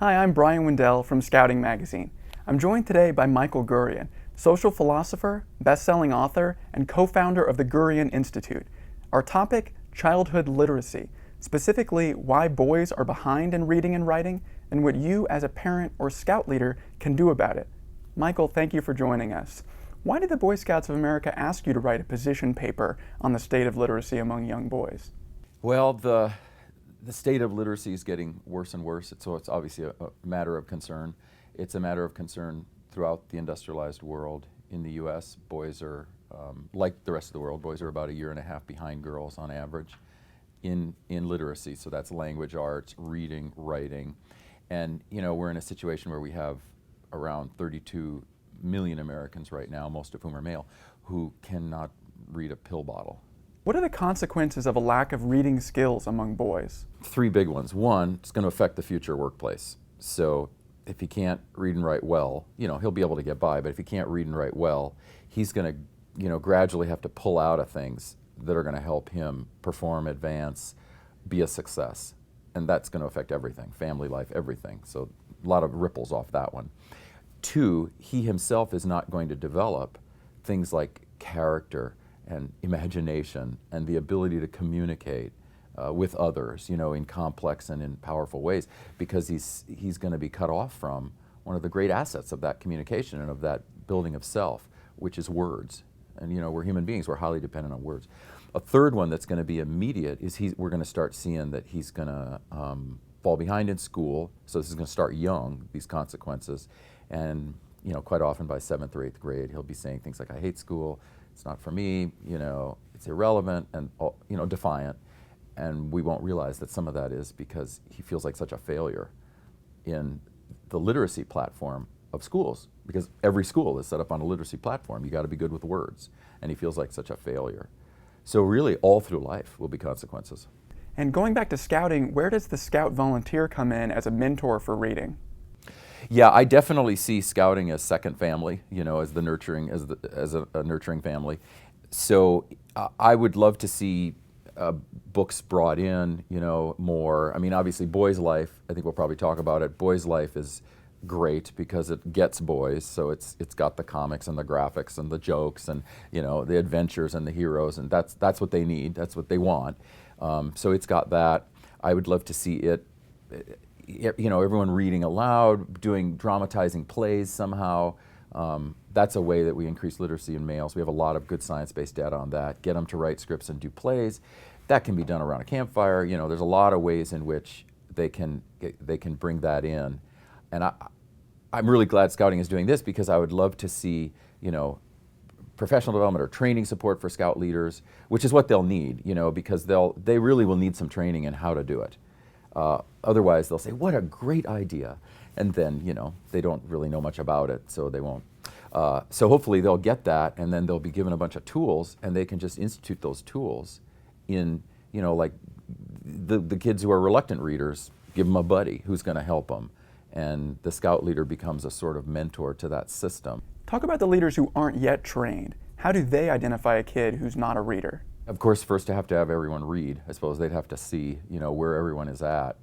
Hi, I'm Brian Wendell from Scouting Magazine. I'm joined today by Michael Gurian, social philosopher, best-selling author, and co-founder of the Gurian Institute. Our topic, childhood literacy, specifically why boys are behind in reading and writing, and what you as a parent or scout leader can do about it. Michael, thank you for joining us. Why did the Boy Scouts of America ask you to write a position paper on the state of literacy among young boys? Well, the state of literacy is getting worse and worse, so it's obviously a matter of concern. It's a matter of concern throughout the industrialized world. In the U.S., boys are, like the rest of the world, boys are about a year and a half behind girls on average in literacy. So that's language arts, reading, writing. And we're in a situation where we have around 32 million Americans right now, most of whom are male, who cannot read a pill bottle. What are the consequences of a lack of reading skills among boys? Three big ones. One, it's going to affect the future workplace. So if he can't read and write well, he'll be able to get by, but if he can't read and write well, he's going to, gradually have to pull out of things that are going to help him perform, advance, be a success. And that's going to affect everything, family life, everything. So a lot of ripples off that one. Two, he himself is not going to develop things like character and imagination and the ability to communicate with others, in complex and in powerful ways, because he's going to be cut off from one of the great assets of that communication and of that building of self, which is words. And we're human beings, we're highly dependent on words. A third one that's going to be immediate is we're going to start seeing that he's going to fall behind in school. So this is going to start young, these consequences. And quite often by 7th or 8th grade, he'll be saying things like, I hate school, it's not for me, it's irrelevant, and defiant. And we won't realize that some of that is because he feels like such a failure in the literacy platform of schools, because every school is set up on a literacy platform. You got to be good with words, and he feels like such a failure. So really, all through life will be consequences. And going back to scouting, where does the scout volunteer come in as a mentor for reading? Yeah, I definitely see scouting as second family, as the nurturing, as a nurturing family. So I would love to see books brought in, more. I mean, obviously, Boys Life, I think we'll probably talk about it. Boys Life is great because it gets boys, so it's got the comics and the graphics and the jokes and the adventures and the heroes, and that's what they need, that's what they want. So it's got that. I would love to see it. Everyone reading aloud, dramatizing plays somehow. That's a way that we increase literacy in males. We have a lot of good science-based data on that. Get them to write scripts and do plays. That can be done around a campfire. There's a lot of ways in which they can bring that in. And I'm really glad Scouting is doing this, because I would love to see, professional development or training support for scout leaders, which is what they'll need, because they really will need some training in how to do it. Otherwise, they'll say, what a great idea. And then, they don't really know much about it, so they won't. So hopefully they'll get that, and then they'll be given a bunch of tools, and they can just institute those tools in, like the kids who are reluctant readers, give them a buddy who's going to help them. And the scout leader becomes a sort of mentor to that system. Talk about the leaders who aren't yet trained. How do they identify a kid who's not a reader? Of course, first to have everyone read. I suppose they'd have to see, where everyone is at.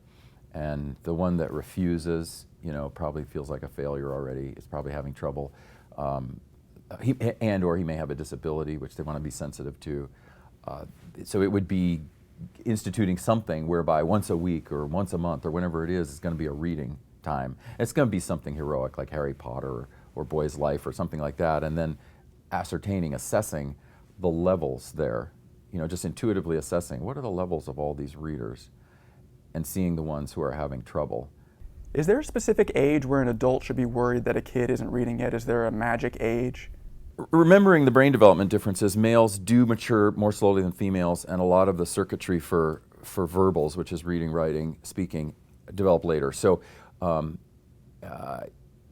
And the one that refuses, probably feels like a failure already, is probably having trouble. Or he may have a disability, which they want to be sensitive to. So it would be instituting something whereby once a week or once a month or whenever it is, it's going to be a reading time. It's going to be something heroic like Harry Potter or Boy's Life or something like that, and then assessing the levels there, just intuitively assessing what are the levels of all these readers and seeing the ones who are having trouble. Is there a specific age where an adult should be worried that a kid isn't reading yet? Is there a magic age? Remembering the brain development differences, males do mature more slowly than females, and a lot of the circuitry for verbals, which is reading, writing, speaking, develop later. So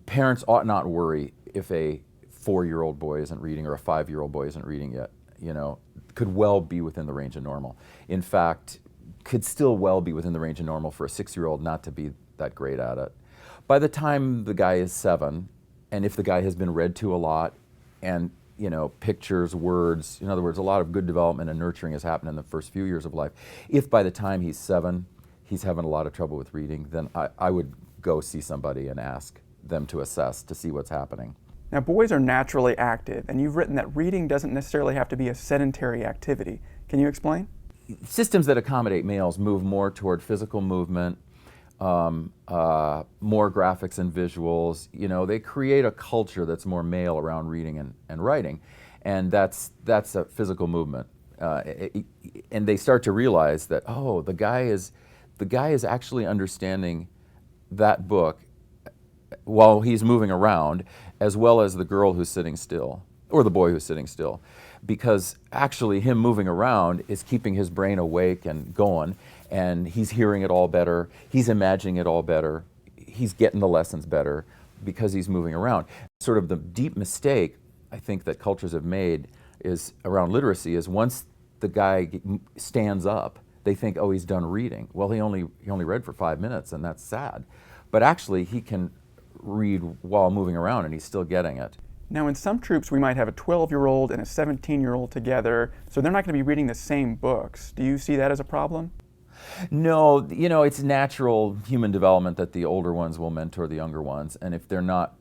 parents ought not worry if a 4-year-old boy isn't reading or a 5-year-old boy isn't reading yet. Could well be within the range of normal. In fact, could still well be within the range of normal for a 6-year-old not to be that great at it. By the time the guy is 7, and if the guy has been read to a lot, and pictures, words, in other words, a lot of good development and nurturing has happened in the first few years of life. If by the time he's 7, he's having a lot of trouble with reading, then I would go see somebody and ask them to assess to see what's happening. Now, boys are naturally active, and you've written that reading doesn't necessarily have to be a sedentary activity. Can you explain? Systems that accommodate males move more toward physical movement, more graphics and visuals. You know, they create a culture that's more male around reading and writing, and that's a physical movement. And they start to realize that, oh, the guy is actually understanding that book while he's moving around, as well as the girl who's sitting still, or the boy who's sitting still. Because actually him moving around is keeping his brain awake and going, and he's hearing it all better, he's imagining it all better, he's getting the lessons better because he's moving around. Sort of the deep mistake I think that cultures have made is around literacy is once the guy stands up, they think, oh, he's done reading. Well, he only read for 5 minutes, and that's sad. But actually he can read while moving around and he's still getting it. Now, in some troops, we might have a 12-year-old and a 17-year-old together, so they're not going to be reading the same books. Do you see that as a problem? No, you know, it's natural human development that the older ones will mentor the younger ones, and if they're not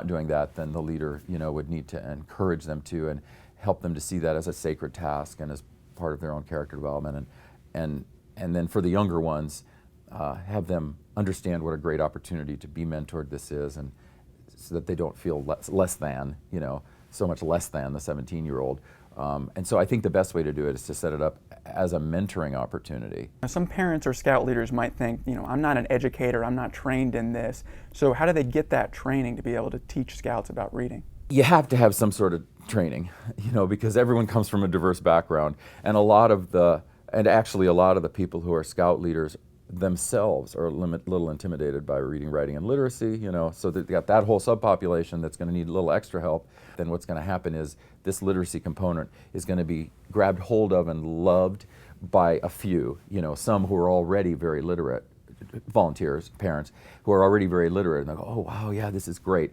doing that, then the leader, you know, would need to encourage them to and help them to see that as a sacred task and as part of their own character development, and then for the younger ones, have them understand what a great opportunity to be mentored this is, and so that they don't feel less than, you know, so much less than the 17-year-old. And so I think the best way to do it is to set it up as a mentoring opportunity. Now, some parents or scout leaders might think, you know, I'm not an educator, I'm not trained in this. So how do they get that training to be able to teach scouts about reading? You have to have some sort of training, you know, because everyone comes from a diverse background, and actually a lot of the people who are scout leaders themselves are a little intimidated by reading, writing, and literacy, you know, so they've got that whole subpopulation that's going to need a little extra help. Then what's going to happen is this literacy component is going to be grabbed hold of and loved by a few, you know, some who are already very literate, volunteers, parents, who are already very literate, and they go, oh, wow, yeah, this is great.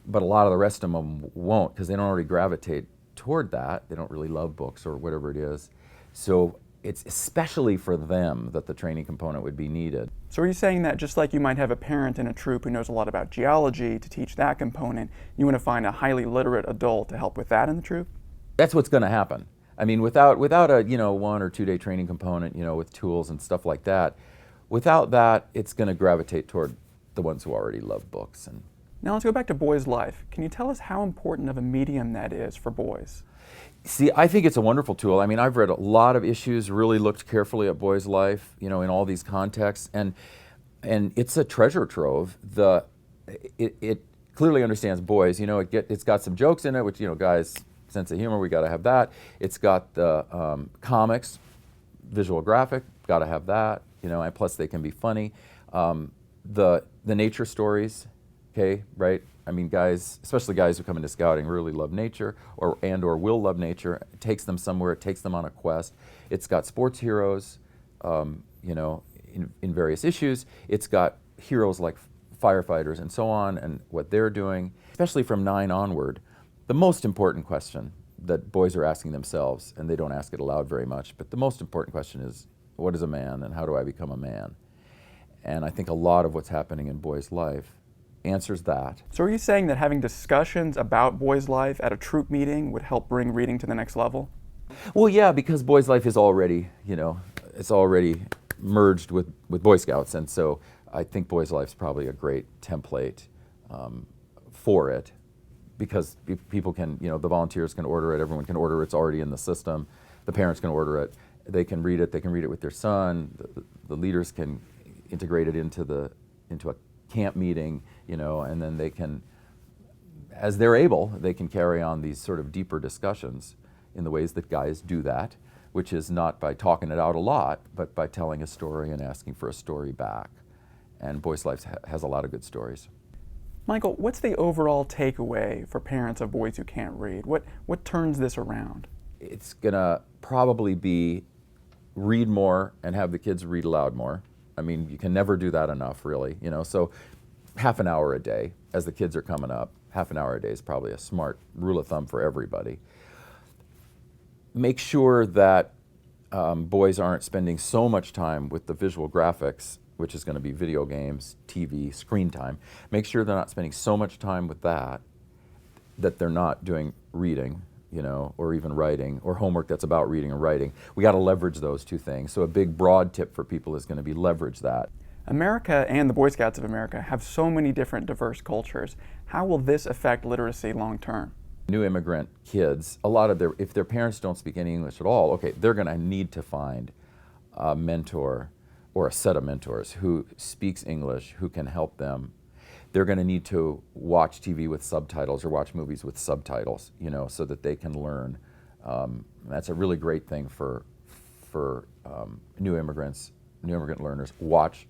But a lot of the rest of them won't, because they don't already gravitate toward that. They don't really love books or whatever it is. So it's especially for them that the training component would be needed. So are you saying that just like you might have a parent in a troop who knows a lot about geology to teach that component, you want to find a highly literate adult to help with that in the troop? That's what's going to happen. I mean, without a, you know, 1 or 2 day training component, you know, with tools and stuff like that, without that, it's going to gravitate toward the ones who already love books. And now let's go back to boys' life. Can you tell us how important of a medium that is for boys? see, I think it's a wonderful tool. I mean, I've read a lot of issues, really looked carefully at boys' life, you know, in all these contexts, and it's a treasure trove. It clearly understands boys. You know, it's got some jokes in it, which, you know, guys' sense of humor, we got to have that. It's got the comics, visual graphic, got to have that. You know, and plus they can be funny. The nature stories, okay, right? I mean, guys, especially guys who come into scouting, really love nature, or will love nature. It takes them somewhere. It takes them on a quest. It's got sports heroes, you know, in various issues. It's got heroes like firefighters and so on, and what they're doing, especially from 9 onward. The most important question that boys are asking themselves, and they don't ask it aloud very much, but the most important question is, what is a man, and how do I become a man? And I think a lot of what's happening in boys' life answers that. So are you saying that having discussions about boys' life at a troop meeting would help bring reading to the next level? Well, yeah, because boys' life is already, you know, it's already merged with Boy Scouts, and so I think boys' life is probably a great template for it, because people can, you know, the volunteers can order it, everyone can order it, it's already in the system, the parents can order it, they can read it with their son, the leaders can integrate it into a camp meeting, you know, and then they can, as they're able, they can carry on these sort of deeper discussions in the ways that guys do that, which is not by talking it out a lot, but by telling a story and asking for a story back. And Boys' Life has a lot of good stories. Michael, what's the overall takeaway for parents of boys who can't read? What turns this around? It's gonna probably be read more and have the kids read aloud more. I mean, you can never do that enough, really, you know, so half an hour a day as the kids are coming up, half an hour a day is probably a smart rule of thumb for everybody. Make sure that boys aren't spending so much time with the visual graphics which is going to be video games, TV, screen time. Make sure they're not spending so much time with that they're not doing reading, or even writing, or homework that's about reading or writing. We got to leverage those two things. So a big broad tip for people is going to be leverage that. America and the Boy Scouts of America have so many different diverse cultures. How will this affect literacy long term? New immigrant kids, if their parents don't speak any English at all, okay, they're going to need to find a mentor or a set of mentors who speaks English, who can help them. They're going to need to watch TV with subtitles or watch movies with subtitles, so that they can learn. That's a really great thing for new immigrant learners. Watch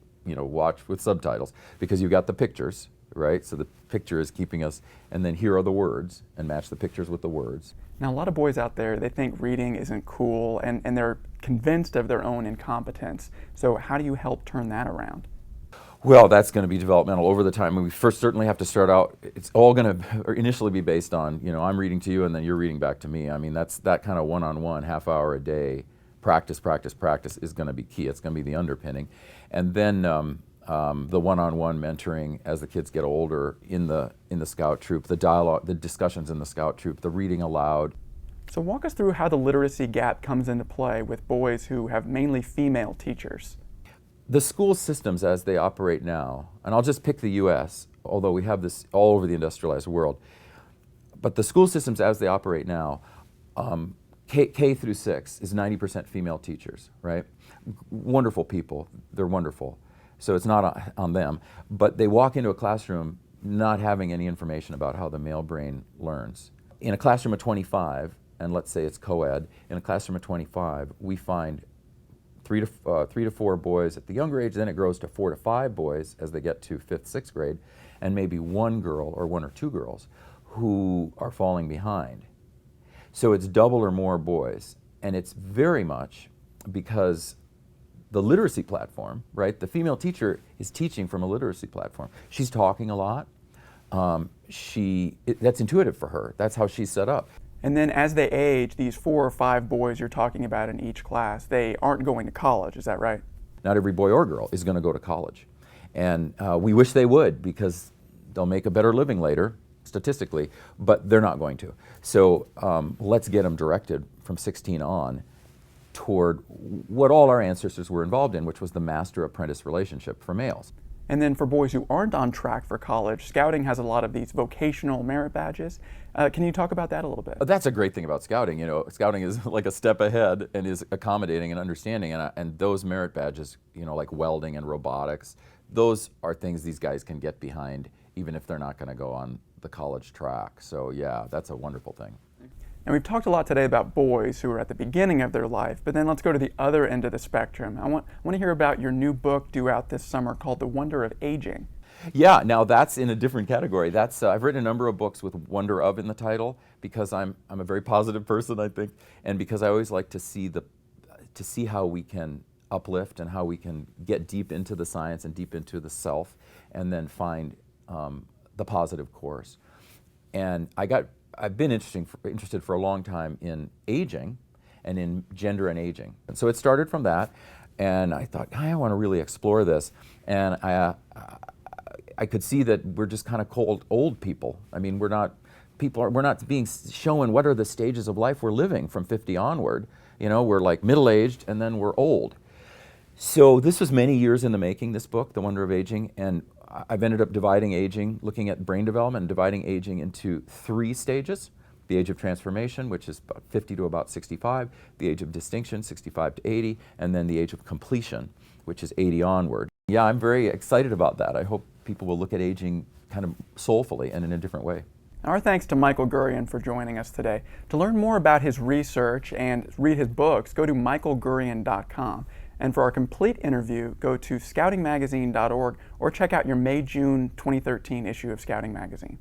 with subtitles, because you've got the pictures, right? So the picture is keeping us, and then here are the words, and match the pictures with the words. Now, a lot of boys out there, they think reading isn't cool, and they're convinced of their own incompetence. So how do you help turn that around? Well, that's going to be developmental over the time. We first certainly have to start out, it's all going to initially be based on, I'm reading to you and then you're reading back to me. I mean, that's that kind of one-on-one, half hour a day, practice is going to be key. It's going to be the underpinning. And then the one-on-one mentoring as the kids get older in the scout troop, the dialogue, the discussions in the scout troop, the reading aloud. So walk us through how the literacy gap comes into play with boys who have mainly female teachers. The school systems as they operate now, and I'll just pick the U.S., although we have this all over the industrialized world, but the school systems as they operate now, K through 6 is 90% female teachers, right? Wonderful people, they're wonderful. So it's not on them, but they walk into a classroom not having any information about how the male brain learns. In a classroom of 25, and let's say it's co-ed, in a classroom of 25, we find 3 to 4 boys at the younger age, then it grows to 4 to 5 boys as they get to 5th, 6th grade, and maybe 1 girl or 1 or 2 girls who are falling behind. So it's double or more boys, and it's very much because the literacy platform, right? The female teacher is teaching from a literacy platform. She's talking a lot. That's intuitive for her. That's how she's set up. And then as they age, these 4 or 5 boys you're talking about in each class, they aren't going to college, is that right? Not every boy or girl is going to go to college. And we wish they would, because they'll make a better living later, statistically, but they're not going to. So let's get them directed from 16 on toward what all our ancestors were involved in, which was the master-apprentice relationship for males. And then for boys who aren't on track for college, Scouting has a lot of these vocational merit badges. Can you talk about that a little bit? That's a great thing about Scouting. Scouting is like a step ahead and is accommodating and understanding. And those merit badges, like welding and robotics, those are things these guys can get behind, even if they're not going to go on the college track. So yeah, that's a wonderful thing. And we've talked a lot today about boys who are at the beginning of their life, but then let's go to the other end of the spectrum. I want to hear about your new book due out this summer called The Wonder of Aging. Yeah, now that's in a different category. I've written a number of books with wonder of in the title because I'm a very positive person, I think, and because I always like to see how we can uplift and how we can get deep into the science and deep into the self, and then find the positive course. And I've been interested for a long time in aging and in gender and aging. And so it started from that, and I thought, I want to really explore this. And I could see that we're just kind of cold old people. I mean, we're not being shown what are the stages of life we're living from 50 onward. We're like middle-aged and then we're old. So this was many years in the making, this book, The Wonder of Aging, and I've ended up dividing aging, looking at brain development, and dividing aging into 3 stages. The age of transformation, which is about 50 to about 65, the age of distinction, 65 to 80, and then the age of completion, which is 80 onward. Yeah, I'm very excited about that. I hope people will look at aging kind of soulfully and in a different way. Our thanks to Michael Gurian for joining us today. To learn more about his research and read his books, go to michaelgurian.com. And for our complete interview, go to scoutingmagazine.org or check out your May-June 2013 issue of Scouting Magazine.